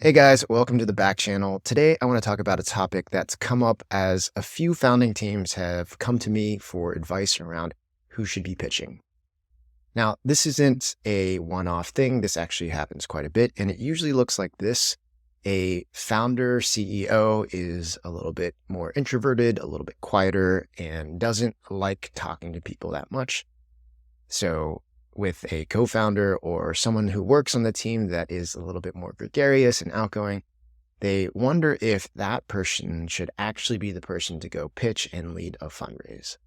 Hey guys, welcome to the Backchannel. Today I want to talk about a topic that's come up as a few founding teams have come to me for advice around who should be pitching. Now, this isn't a one-off thing. This actually happens quite a bit, and it usually looks like this. A founder CEO is a little bit more introverted, a little bit quieter, and doesn't like talking to people that much. So with a co-founder or someone who works on the team that is a little bit more gregarious and outgoing, they wonder if that person should actually be the person to go pitch and lead a fundraise.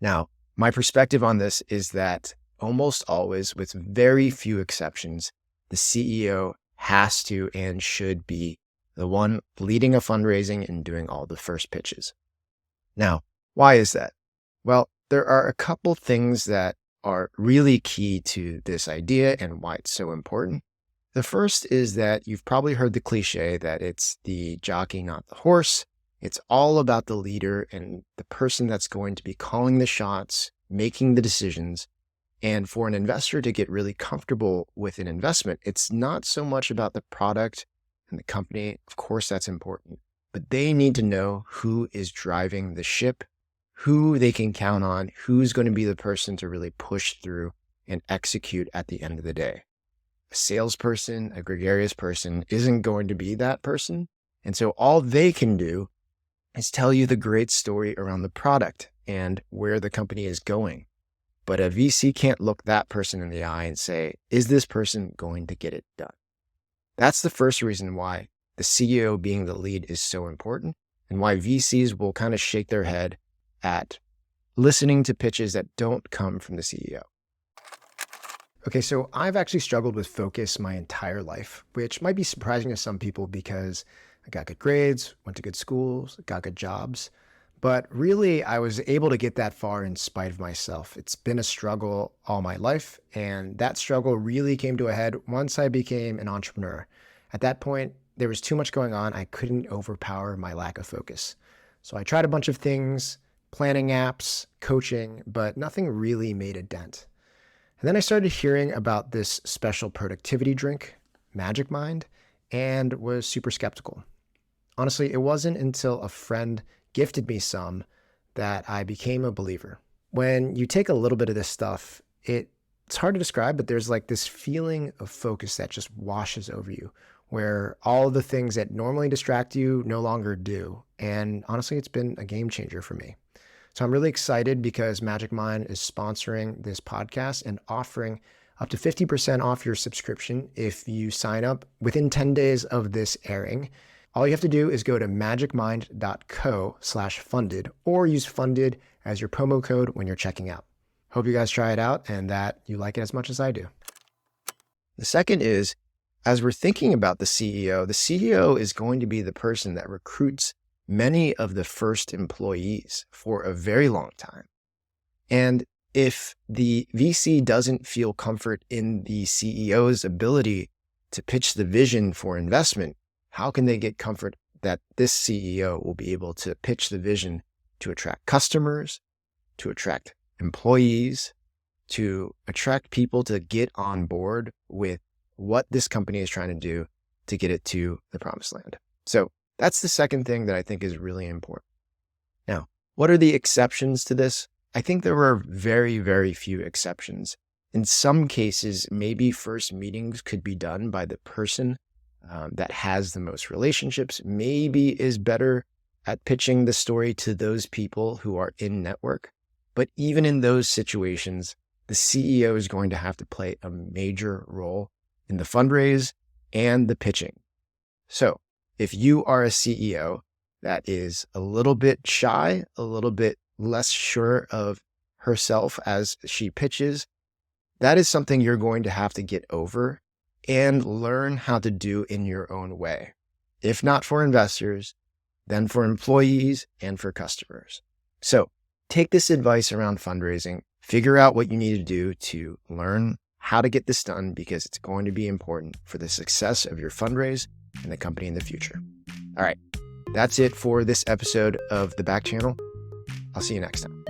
Now, my perspective on this is that almost always, with very few exceptions, the CEO has to and should be the one leading a fundraising and doing all the first pitches. Now, why is that? Well, there are a couple things that are really key to this idea and why it's so important. The first is that you've probably heard the cliche that it's the jockey, not the horse. It's all about the leader and the person that's going to be calling the shots, making the decisions. And for an investor to get really comfortable with an investment, it's not so much about the product and the company. Of course, that's important, but they need to know who is driving the ship, who they can count on, who's going to be the person to really push through and execute at the end of the day. A salesperson, a gregarious person isn't going to be that person. And so all they can do is tell you the great story around the product and where the company is going. But a VC can't look that person in the eye and say, is this person going to get it done? That's the first reason why the CEO being the lead is so important and why VCs will kind of shake their head at listening to pitches that don't come from the CEO. Okay, so I've actually struggled with focus my entire life, which might be surprising to some people because I got good grades, went to good schools, got good jobs. But really, I was able to get that far in spite of myself. It's been a struggle all my life, and that struggle really came to a head once I became an entrepreneur. At that point, there was too much going on. I couldn't overpower my lack of focus. So I tried a bunch of things, planning apps, coaching, but nothing really made a dent. And then I started hearing about this special productivity drink, Magic Mind, and was super skeptical. Honestly, it wasn't until a friend gifted me some that I became a believer. When you take a little bit of this stuff, it's hard to describe, but there's like this feeling of focus that just washes over you, where all the things that normally distract you no longer do. And honestly, it's been a game changer for me. So I'm really excited because Magic Mind is sponsoring this podcast and offering up to 50% off your subscription if you sign up within 10 days of this airing. All you have to do is go to magicmind.co/funded or use funded as your promo code when you're checking out. Hope you guys try it out and that you like it as much as I do. The second is, as we're thinking about the CEO is going to be the person that recruits many of the first employees for a very long time. And if the VC doesn't feel comfort in the CEO's ability to pitch the vision for investment, how can they get comfort that this CEO will be able to pitch the vision to attract customers, to attract employees, to attract people to get on board with what this company is trying to do to get it to the promised land? So that's the second thing that I think is really important. Now, what are the exceptions to this? I think there are very, very few exceptions. In some cases, maybe first meetings could be done by the person that has the most relationships, maybe is better at pitching the story to those people who are in network. But even in those situations, the CEO is going to have to play a major role in the fundraise and the pitching. So if you are a CEO that is a little bit shy, a little bit less sure of herself as she pitches, that is something you're going to have to get over and learn how to do in your own way. If not for investors, then for employees and for customers. So take this advice around fundraising, figure out what you need to do to learn how to get this done because it's going to be important for the success of your fundraise and the company in the future. All right, that's it for this episode of the Backchannel. I'll see you next time.